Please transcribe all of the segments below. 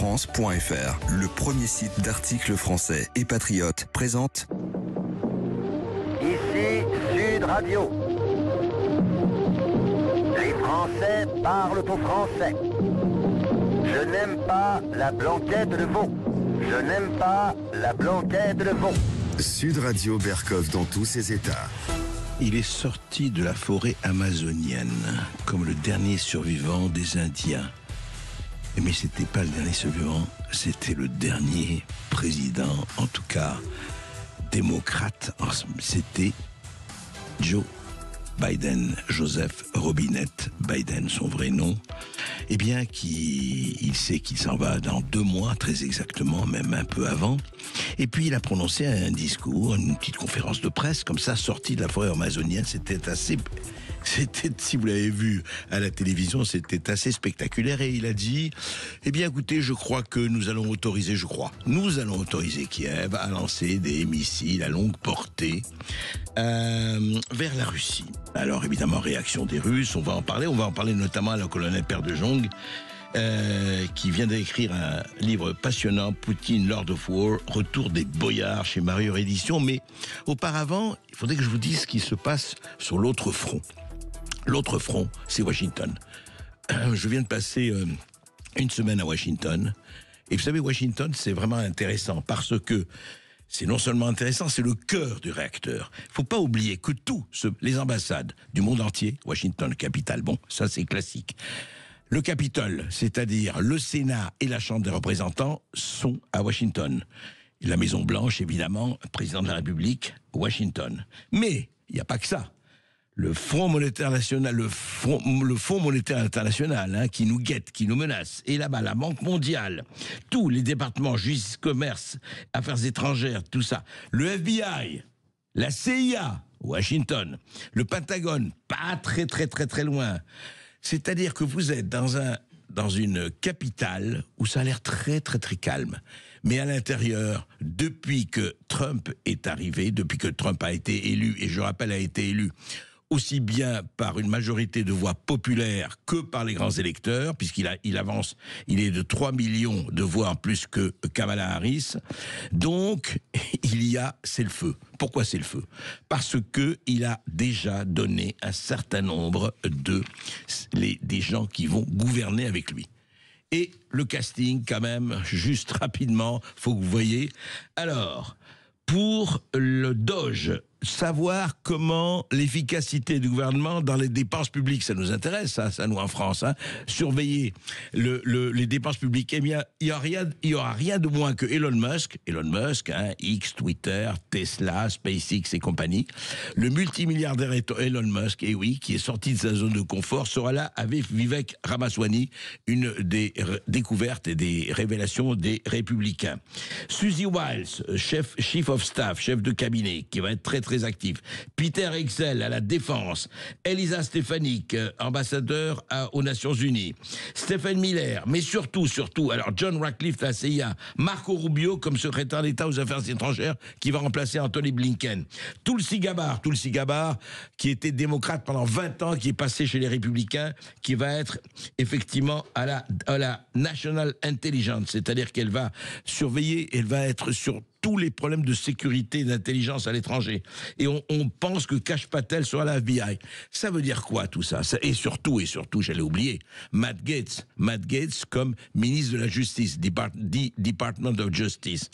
leftfrance.fr, le premier site d'articles français et patriotes, présente Ici Sud Radio. Les Français parlent au français. Je n'aime pas la blanquette de veau. Je n'aime pas la blanquette de veau. Sud Radio Berkov dans tous ses états. Il est sorti de la forêt amazonienne comme le dernier survivant des Indiens. Mais c'était pas le dernier survivant, c'était le dernier président, en tout cas démocrate. C'était Joe Biden, Joseph Robinette Biden, son vrai nom. Eh bien, il sait qu'il s'en va dans 2 mois, très exactement, même un peu avant. Et puis, il a prononcé un discours, une petite conférence de presse, comme ça, sorti de la forêt amazonienne. C'était, si vous l'avez vu à la télévision, c'était assez spectaculaire. Et il a dit, eh bien, écoutez, nous allons autoriser Kiev à lancer des missiles à longue portée vers la Russie. Alors, évidemment, réaction des Russes, on va en parler notamment à la colonel Père de Jong, qui vient d'écrire un livre passionnant, Poutine, Lord of War, retour des boyards chez Marieure Éditions. Mais auparavant, il faudrait que je vous dise ce qui se passe sur l'autre front. L'autre front, c'est Washington. Je viens de passer une semaine à Washington. Et vous savez, Washington, c'est vraiment intéressant parce que c'est non seulement intéressant, c'est le cœur du réacteur. Il ne faut pas oublier que les ambassades du monde entier, Washington, capitale, bon, ça c'est classique. Le Capitole, c'est-à-dire le Sénat et la Chambre des représentants, sont à Washington. Et la Maison-Blanche, évidemment, président de la République, Washington. Mais il n'y a pas que ça. Le Fonds monétaire national, le Fonds monétaire international, qui nous guette, qui nous menace, et là-bas la Banque mondiale, tous les départements, justice, commerce, affaires étrangères, tout ça, le FBI, la CIA, Washington, le Pentagone, pas très loin. C'est-à-dire que vous êtes dans une capitale où ça a l'air très calme. Mais à l'intérieur, depuis que Trump est arrivé, depuis que Trump a été élu, et je rappelle a été élu aussi bien par une majorité de voix populaires que par les grands électeurs, puisqu'il avance, il est de 3 millions de voix en plus que Kamala Harris. Donc, c'est le feu. Pourquoi c'est le feu? Parce que il a déjà donné un certain nombre des gens qui vont gouverner avec lui. Et le casting, quand même, juste rapidement, faut que vous voyez. Alors, pour le Doge, savoir comment l'efficacité du gouvernement dans les dépenses publiques, ça nous intéresse, ça nous en France, surveiller les dépenses publiques. Eh bien, il y aura rien de moins que Elon Musk, X, Twitter, Tesla, SpaceX et compagnie, le multimilliardaire Elon Musk, et oui, qui est sorti de sa zone de confort, sera là avec Vivek Ramaswamy, une des découvertes et des révélations des Républicains. Suzy Wiles, chief of staff, chef de cabinet, qui va être très actif. Peter Excel à la Défense. Elisa Stefanik, ambassadeur aux Nations Unies. Stephen Miller, mais surtout, alors John Ratcliffe, la CIA. Marco Rubio comme secrétaire d'État aux Affaires étrangères, qui va remplacer Anthony Blinken. Tulsi Gabbard, qui était démocrate pendant 20 ans, qui est passé chez les Républicains, qui va être effectivement à la National Intelligence, c'est-à-dire qu'elle va surveiller, elle va être sur tous les problèmes de sécurité et d'intelligence à l'étranger. Et on pense que Kash Patel sera la FBI. Ça veut dire quoi tout ça? Et surtout, j'allais oublier, Matt Gaetz comme ministre de la Justice, Department of Justice.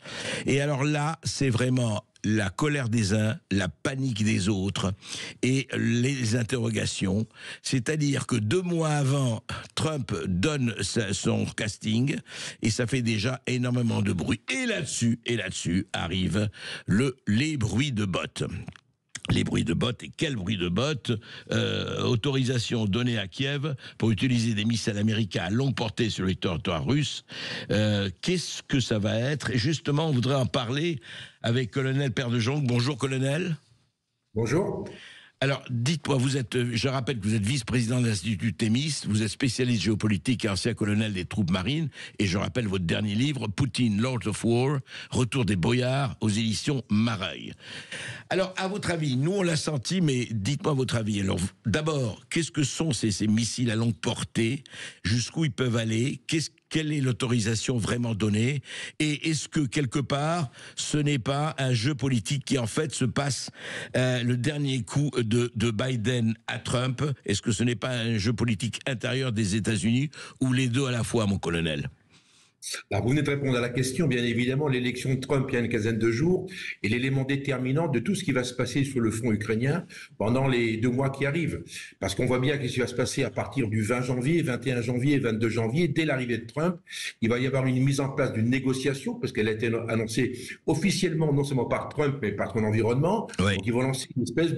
Et alors là, c'est vraiment la colère des uns, la panique des autres et les interrogations. C'est-à-dire que 2 mois avant, Trump donne son casting et ça fait déjà énormément de bruit. Et là-dessus arrivent les bruits de bottes. Les bruits de bottes, et quel bruit de bottes? Autorisation donnée à Kiev pour utiliser des missiles américains à longue portée sur le territoire russe. Qu'est-ce que ça va être? Et justement, on voudrait en parler avec colonel Père de Jong. Bonjour colonel. Bonjour. Alors, dites-moi, je rappelle que vous êtes vice-président de l'Institut Thémis, vous êtes spécialiste géopolitique et ancien colonel des troupes marines, et je rappelle votre dernier livre, Poutine, Lord of War, Retour des boyards, aux éditions Mareuil. Alors, à votre avis, nous on l'a senti, mais dites-moi votre avis. Alors, d'abord, qu'est-ce que sont ces missiles à longue portée? Jusqu'où ils peuvent aller? quelle est l'autorisation vraiment donnée? Et est-ce que, quelque part, ce n'est pas un jeu politique qui, en fait, se passe le dernier coup de Biden à Trump? Est-ce que ce n'est pas un jeu politique intérieur des États-Unis, ou les deux à la fois, mon colonel? Alors, vous venez de répondre à la question. Bien évidemment, l'élection de Trump, il y a une quinzaine de jours, est l'élément déterminant de tout ce qui va se passer sur le front ukrainien pendant les 2 mois qui arrivent. Parce qu'on voit bien ce qui va se passer à partir du 20 janvier, 21 janvier, 22 janvier, dès l'arrivée de Trump. Il va y avoir une mise en place d'une négociation, parce qu'elle a été annoncée officiellement, non seulement par Trump, mais par son environnement. Oui. Donc, ils vont lancer une espèce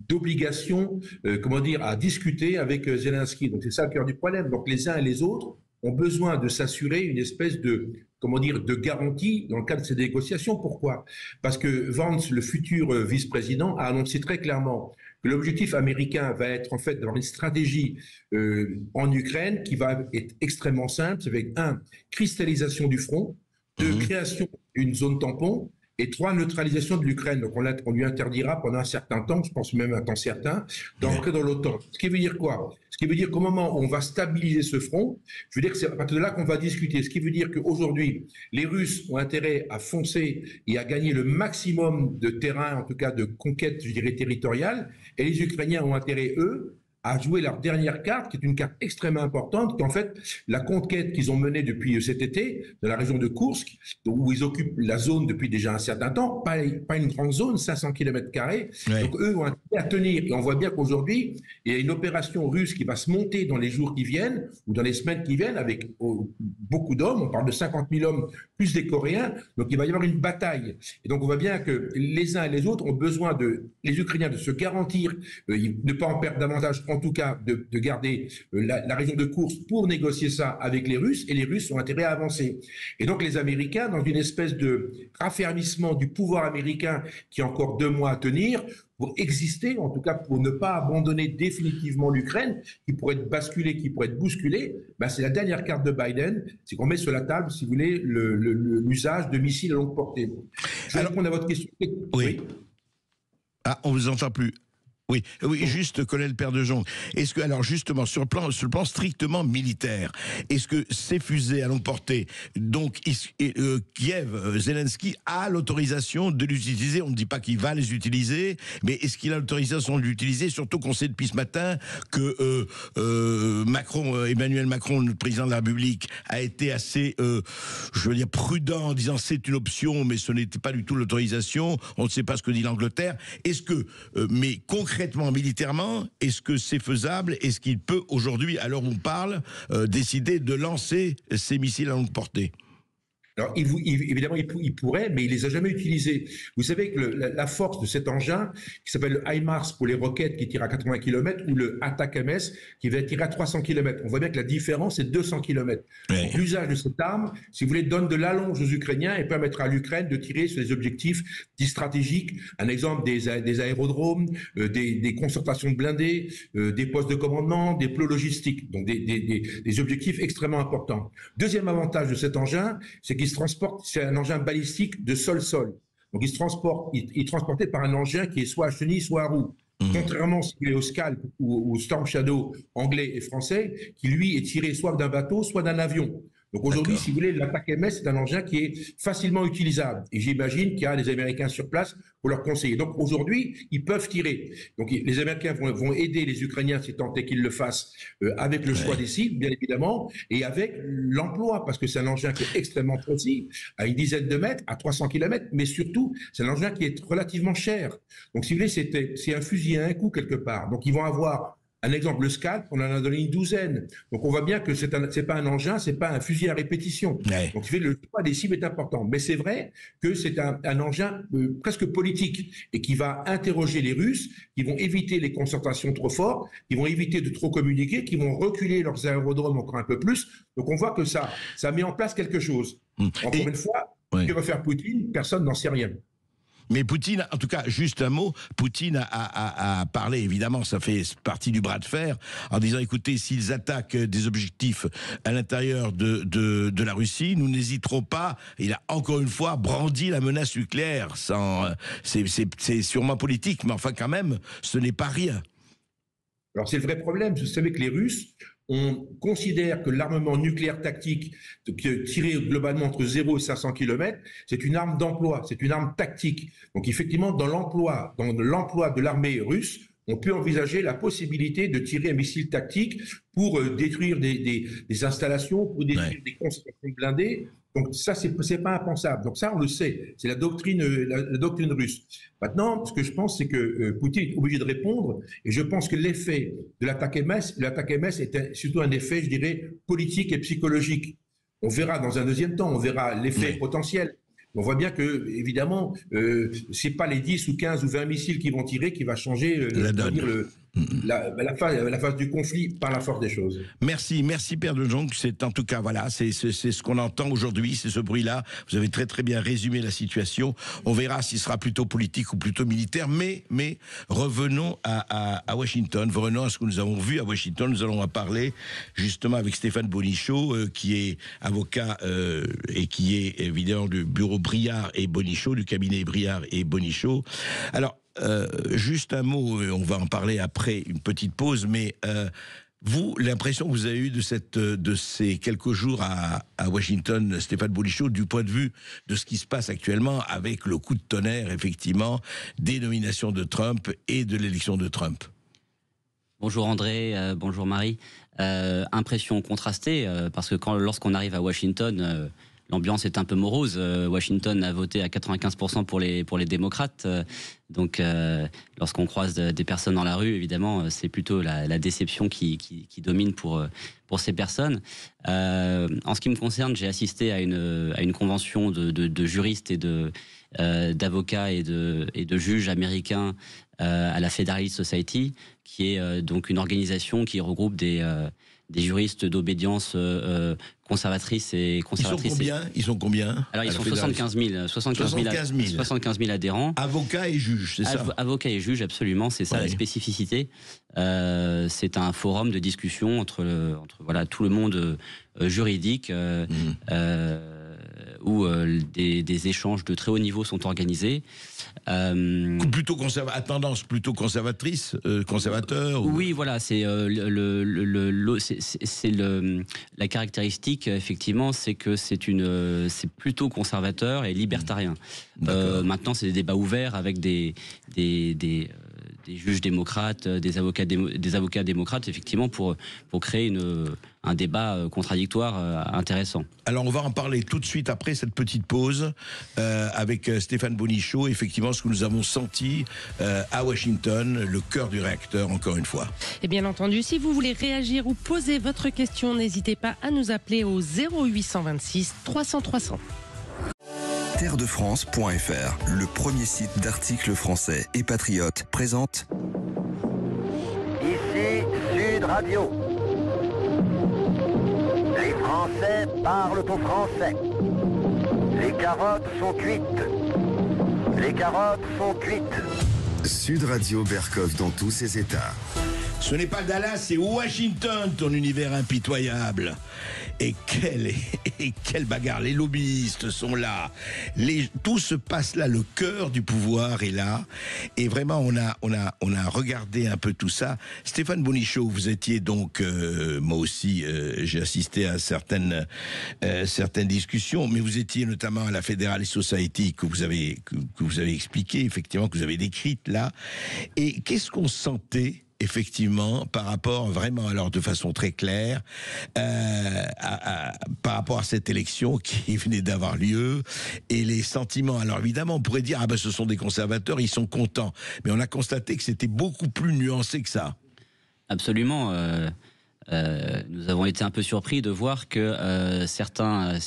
d'obligation, à discuter avec Zelensky. Donc, c'est ça le cœur du problème. Donc, les uns et les autres ont besoin de s'assurer une espèce de garantie dans le cadre de ces négociations. Pourquoi? Parce que Vance, le futur vice-président, a annoncé très clairement que l'objectif américain va être en fait d'avoir une stratégie en Ukraine qui va être extrêmement simple, avec 1, cristallisation du front, 2, création d'une zone tampon, et 3, neutralisation de l'Ukraine. Donc on lui interdira pendant un certain temps, je pense même un temps certain, d'entrer dans l'OTAN. Ce qui veut dire quoi? Ce qui veut dire qu'au moment où on va stabiliser ce front, je veux dire que c'est à partir de là qu'on va discuter. Ce qui veut dire qu'aujourd'hui, les Russes ont intérêt à foncer et à gagner le maximum de terrain, en tout cas de conquête, je dirais, territoriale, et les Ukrainiens ont intérêt, eux, à jouer leur dernière carte, qui est une carte extrêmement importante, qu'en fait, la conquête qu'ils ont menée depuis cet été, dans la région de Koursk, où ils occupent la zone depuis déjà un certain temps, pas une grande zone, 500 km², donc eux ont intérêt à tenir. Et on voit bien qu'aujourd'hui, il y a une opération russe qui va se monter dans les jours qui viennent, ou dans les semaines qui viennent, avec beaucoup d'hommes, on parle de 50 000 hommes, plus des Coréens, donc il va y avoir une bataille. Et donc on voit bien que les uns et les autres ont besoin les Ukrainiens, de se garantir, ne pas en perdre davantage, en tout cas de garder la région de Koursk pour négocier ça avec les Russes, et les Russes ont intérêt à avancer. Et donc les Américains, dans une espèce de raffermissement du pouvoir américain qui a encore 2 mois à tenir, pour exister, en tout cas pour ne pas abandonner définitivement l'Ukraine, qui pourrait être basculée, qui pourrait être bousculée, c'est la dernière carte de Biden, c'est qu'on met sur la table, si vous voulez, l'usage de missiles à longue portée. Je vais répondre à votre question. Oui. Ah, on vous entend plus. Oui, juste, colonel Père de Jong. Est-ce que, alors justement, sur le plan strictement militaire, est-ce que ces fusées à longue portée, donc Kiev, Zelensky a l'autorisation de les utiliser? On ne dit pas qu'il va les utiliser, mais est-ce qu'il a l'autorisation de l'utiliser? Surtout qu'on sait depuis ce matin que Emmanuel Macron, le président de la République, a été assez, prudent en disant c'est une option, mais ce n'était pas du tout l'autorisation. On ne sait pas ce que dit l'Angleterre. Est-ce que, mais concrètement, militairement, est-ce que c'est faisable? Est-ce qu'il peut aujourd'hui, à l'heure où on parle, décider de lancer ces missiles à longue portée? Alors, évidemment, il pourrait, mais il les a jamais utilisés. Vous savez que la force de cet engin, qui s'appelle le HIMARS pour les roquettes qui tirent à 80 km, ou le ATACMS qui va tirer à 300 km. On voit bien que la différence est 200 km. Donc, l'usage de cette arme, si vous voulez, donne de l'allonge aux Ukrainiens et permettra à l'Ukraine de tirer sur des objectifs dits stratégiques. Un exemple, des aérodromes, des concentrations de blindés, des postes de commandement, des plots logistiques. Donc, des objectifs extrêmement importants. Deuxième avantage de cet engin, c'est qu'il se transporte, c'est un engin balistique de sol-sol. Donc il est transporté par un engin qui est soit à chenille, soit à roue. Contrairement au Scalp ou au Storm Shadow anglais et français, qui lui est tiré soit d'un bateau, soit d'un avion. Donc aujourd'hui, si vous voulez, l'attaque MS, c'est un engin qui est facilement utilisable. Et j'imagine qu'il y a des Américains sur place pour leur conseiller. Donc aujourd'hui, ils peuvent tirer. Donc les Américains vont aider les Ukrainiens, si tant est qu'ils le fassent, avec le choix des cibles, bien évidemment, et avec l'emploi, parce que c'est un engin qui est extrêmement précis, à une dizaine de mètres, à 300 km, mais surtout, c'est un engin qui est relativement cher. Donc si vous voulez, c'est un fusil à un coup quelque part. Donc ils vont avoir un exemple, le Scalp, on en a donné une douzaine. Donc on voit bien que c'est pas un engin, c'est pas un fusil à répétition. Donc le choix des cibles est important. Mais c'est vrai que c'est un engin presque politique et qui va interroger les Russes, qui vont éviter les concentrations trop fortes, qui vont éviter de trop communiquer, qui vont reculer leurs aérodromes encore un peu plus. Donc on voit que ça met en place quelque chose. Encore une fois, ce que va faire Poutine, personne n'en sait rien. Mais Poutine, en tout cas, juste un mot, Poutine a parlé, évidemment, ça fait partie du bras de fer, en disant, écoutez, s'ils attaquent des objectifs à l'intérieur de la Russie, nous n'hésiterons pas. Il a encore une fois brandi la menace nucléaire. C'est sûrement politique, mais enfin quand même, ce n'est pas rien. Alors c'est le vrai problème. Vous savez que les Russes on considère que l'armement nucléaire tactique, tiré globalement entre 0 et 500 km, c'est une arme d'emploi, c'est une arme tactique. Donc effectivement, dans l'emploi de l'armée russe, on peut envisager la possibilité de tirer un missile tactique pour détruire des installations, pour détruire des constructions blindées. Donc ça, c'est pas impensable. Donc ça, on le sait. C'est la doctrine russe. Maintenant, ce que je pense, c'est que Poutine est obligé de répondre. Et je pense que l'effet de l'attaque MS est surtout un effet, je dirais, politique et psychologique. On verra dans un deuxième temps, on verra l'effet potentiel. On voit bien que, évidemment, c'est pas les 10 ou 15 ou 20 missiles qui vont tirer qui va changer la phase du conflit par la force des choses. Merci Père de Jong. C'est en tout cas, voilà, c'est ce qu'on entend aujourd'hui, c'est ce bruit-là. Vous avez très très bien résumé la situation. On verra s'il sera plutôt politique ou plutôt militaire, mais revenons à Washington, revenons à ce que nous avons vu à Washington. Nous allons en parler justement avec Stéphane Bonichot, qui est avocat et qui est évidemment du bureau Briard et Bonichot, du cabinet Briard et Bonichot. Alors, juste un mot, on va en parler après une petite pause, mais vous, l'impression que vous avez eue de ces quelques jours à Washington, Stéphane Bonichot, du point de vue de ce qui se passe actuellement avec le coup de tonnerre, effectivement, des nominations de Trump et de l'élection de Trump? Bonjour André, bonjour Marie. Impression contrastée, parce que lorsqu'on arrive à Washington... l'ambiance est un peu morose. Washington a voté à 95% pour les démocrates. Donc, lorsqu'on croise des personnes dans la rue, évidemment, c'est plutôt la déception qui domine pour ces personnes. En ce qui me concerne, j'ai assisté à une convention de juristes et d'avocats et de juges américains à la Federalist Society, qui est donc une organisation qui regroupe des juristes d'obédience conservatrices et conservatrices. Ils sont combien Alors, ils sont 75 000 adhérents. Avocats et juges, c'est ça? Avocats et juges, absolument, c'est ça la spécificité. C'est un forum de discussion entre voilà, tout le monde juridique, où des échanges de très haut niveau sont organisés. Plutôt à tendance plutôt conservatrice, conservateur. Oui, voilà, c'est la caractéristique, effectivement, c'est que c'est plutôt conservateur et libertarien. Maintenant, c'est des débats ouverts avec des juges démocrates, des avocats démocrates, effectivement, pour créer un débat contradictoire intéressant. Alors, on va en parler tout de suite après cette petite pause avec Stéphane Bonichot. Effectivement, ce que nous avons senti à Washington, le cœur du réacteur, encore une fois. Et bien entendu, si vous voulez réagir ou poser votre question, n'hésitez pas à nous appeler au 0826 300 300. Terredefrance.fr, le premier site d'articles français et patriotes, présente Ici Sud Radio. Les Français parlent au français. Les carottes sont cuites. Les carottes sont cuites. Sud Radio Berkov dans tous ses états. Ce n'est pas Dallas, c'est Washington, ton univers impitoyable. Et quelle bagarre, les lobbyistes sont là, tout se passe là, le cœur du pouvoir est là, et vraiment on a regardé un peu tout ça. Stéphane Bonichot, vous étiez donc, moi aussi j'ai assisté à certaines discussions, mais vous étiez notamment à la Federalist Society que vous avez expliqué, effectivement, que vous avez décrite là, et qu'est-ce qu'on sentait effectivement, par rapport vraiment, alors de façon très claire, par rapport à cette élection qui venait d'avoir lieu, et les sentiments. Alors évidemment, on pourrait dire, ah ben ce sont des conservateurs, ils sont contents. Mais on a constaté que c'était beaucoup plus nuancé que ça. Absolument. Nous avons été un peu surpris de voir que certaines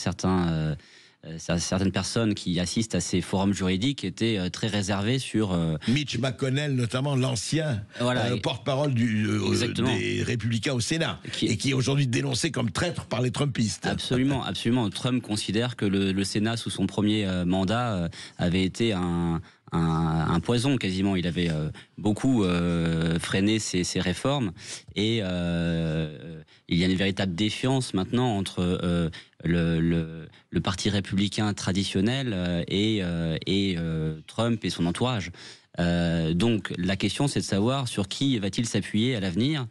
personnes qui assistent à ces forums juridiques étaient très réservées sur... Mitch McConnell, notamment l'ancien porte-parole des Républicains au Sénat, et qui est aujourd'hui dénoncé comme traître par les Trumpistes. Absolument, absolument. Trump considère que le Sénat, sous son premier mandat, avait été un poison quasiment. Il avait beaucoup freiné ses réformes, et il y a une véritable défiance maintenant entre le parti républicain traditionnel et Trump et son entourage. Donc la question, c'est de savoir sur qui va-t-il s'appuyer à l'avenir.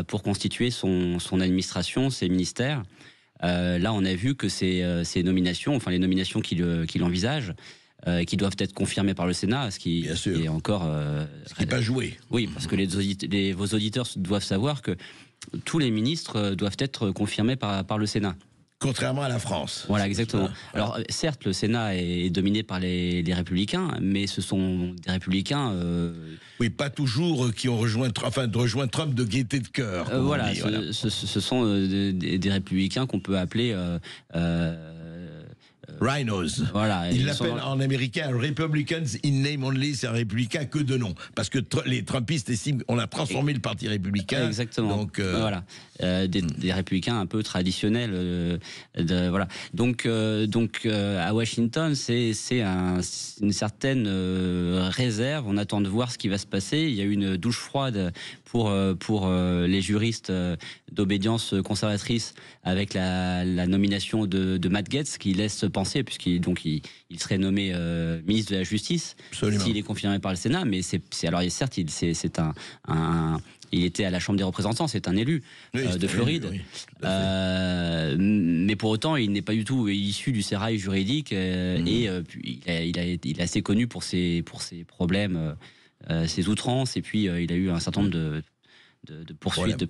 pour constituer son administration, ses ministères. Là, on a vu que ces nominations, enfin les nominations qu'il envisage, qui doivent être confirmées par le Sénat, ce qui est encore... ce qui n'est pas joué. Oui, parce que vos auditeurs doivent savoir que tous les ministres doivent être confirmés par le Sénat. Contrairement à la France. Voilà, exactement. Alors, certes, le Sénat est dominé par les Républicains, mais ce sont des Républicains... Oui, pas toujours qui ont rejoint Trump de gaieté de cœur. Voilà, ce sont des Républicains qu'on peut appeler... Rhinos. Voilà, ils l'appellent en américain Republicans in name only, c'est un républicain que de nom. Parce que les Trumpistes estiment qu'on a transformé le parti républicain. Exactement. Donc, voilà. Des républicains un peu traditionnels. Voilà. Donc à Washington, c'est une certaine réserve. On attend de voir ce qui va se passer. Il y a eu une douche froide pour les juristes d'obédience conservatrice avec la nomination de Matt Gaetz, qui laisse penser, puisqu'il serait nommé ministre de la Justice s'il est confirmé par le Sénat. Mais alors certes, il était à la Chambre des représentants, c'est un élu de Floride. Oui, mais pour autant, il n'est pas du tout issu du sérail juridique et il est assez connu pour ses problèmes, ses outrances, et puis il a eu un certain nombre de poursuites.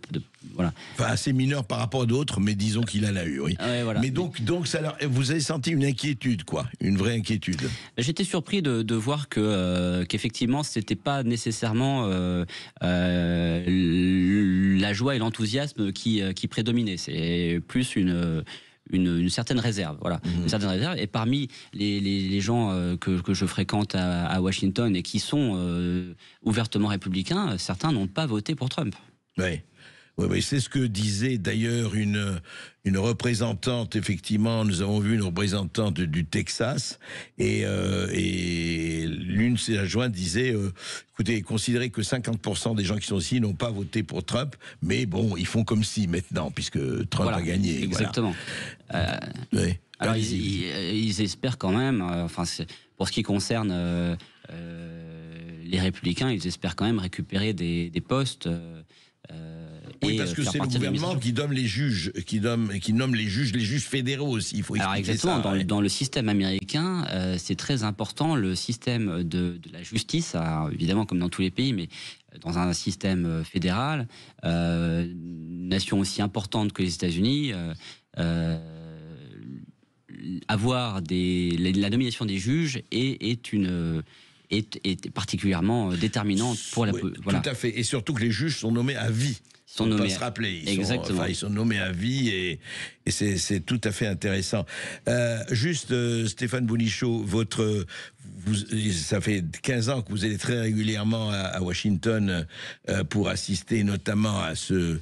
Voilà. Enfin, assez mineur par rapport à d'autres, mais disons qu'il en a eu, oui. Ouais, voilà. Mais donc vous avez senti une inquiétude, quoi, une vraie inquiétude. J'étais surpris de voir qu'effectivement, c'était pas nécessairement la joie et l'enthousiasme qui prédominaient. C'est plus une certaine réserve, voilà, une certaine réserve. Et parmi les gens que je fréquente à Washington et qui sont ouvertement républicains, certains n'ont pas voté pour Trump. Oui. Oui, c'est ce que disait d'ailleurs une représentante. Effectivement, nous avons vu une représentante du Texas et l'une de ses adjointes disait écoutez, considérez que 50% des gens qui sont ici n'ont pas voté pour Trump, mais bon, ils font comme si maintenant, puisque Trump a gagné. Exactement. Oui. Alors ils espèrent quand même, pour ce qui concerne les républicains, ils espèrent quand même récupérer des postes. Oui, parce que c'est le gouvernement qui nomme les juges, qui nomme les juges fédéraux aussi. Il faut expliquer exactement, ça. Dans le système américain, c'est très important, le système de la justice, évidemment comme dans tous les pays, mais dans un système fédéral, nation aussi importante que les États-Unis, avoir la nomination des juges est particulièrement déterminante pour la... Voilà. Tout à fait, et surtout que les juges sont nommés à vie. On peut se rappeler. Ils sont nommés à vie et c'est tout à fait intéressant. Juste, Stéphane Bonichot, ça fait 15 ans que vous allez très régulièrement à Washington pour assister notamment à ce...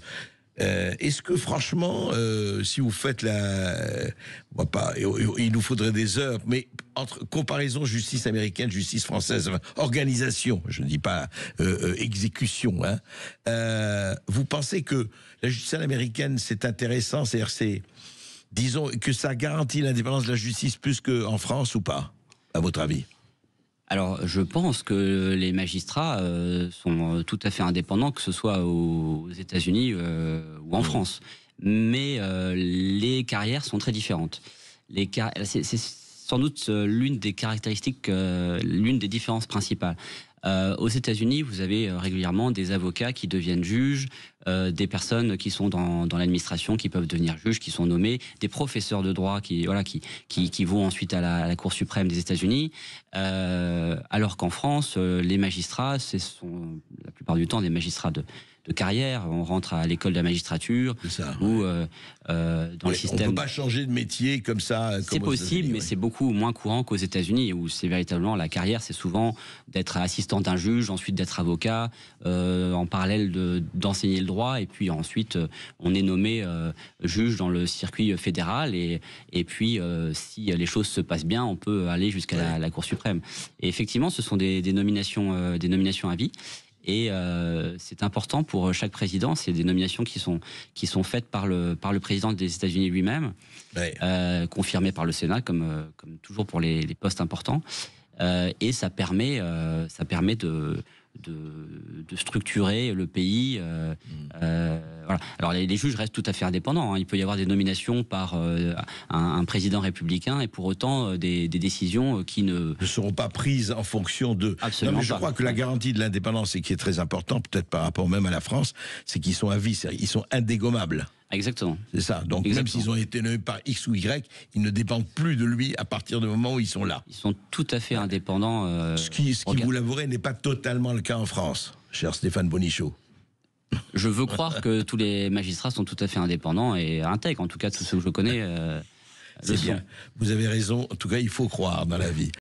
Est-ce que franchement, si vous faites il nous faudrait des heures, mais entre comparaison justice américaine, justice française, organisation, je ne dis pas exécution, vous pensez que la justice américaine c'est intéressant, c'est-à-dire disons que ça garantit l'indépendance de la justice plus qu'en France ou pas, à votre avis? Alors, je pense que les magistrats sont tout à fait indépendants, que ce soit aux États-Unis ou en France. Mais les carrières sont très différentes. C'est sans doute l'une des caractéristiques, l'une des différences principales. Aux États-Unis, vous avez régulièrement des avocats qui deviennent juges, des personnes qui sont dans l'administration qui peuvent devenir juges, qui sont nommés, des professeurs de droit qui vont ensuite à la Cour suprême des États-Unis, alors qu'en France, les magistrats, ce sont la plupart du temps des magistrats de carrière. On rentre à l'école de la magistrature ou dans le système. On ne peut pas changer de métier comme ça. C'est possible, mais c'est beaucoup moins courant qu'aux États-Unis, où c'est véritablement la carrière, c'est souvent d'être assistant d'un juge, ensuite d'être avocat, en parallèle d'enseigner le droit, et puis ensuite on est nommé juge dans le circuit fédéral, et puis si les choses se passent bien, on peut aller jusqu'à la Cour suprême. Et effectivement, ce sont des nominations à vie. Et c'est important pour chaque président. C'est des nominations qui sont faites par le président des États-Unis lui-même, confirmées par le Sénat, comme toujours pour les postes importants. Et ça permet de structurer le pays. Voilà. Alors les juges restent tout à fait indépendants. Il peut y avoir des nominations par un président républicain et pour autant des décisions qui ne seront pas prises en fonction de... Absolument non, mais je pas. crois que la garantie de l'indépendance, et qui est très important, peut-être par rapport même à la France, c'est qu'ils sont à vie, ils sont indégommables. Exactement. C'est ça. Donc Exactement. même s'ils ont été nommés par X ou Y, ils ne dépendent plus de lui à partir du moment où ils sont là. Ils sont tout à fait indépendants. Ce qui vous l'avouerez, n'est pas totalement le cas en France, cher Stéphane Bonichot. Je veux croire que tous les magistrats sont tout à fait indépendants et intègres. En tout cas, tous ceux que je connais. C'est bien. Vous avez raison. En tout cas, il faut croire dans la vie.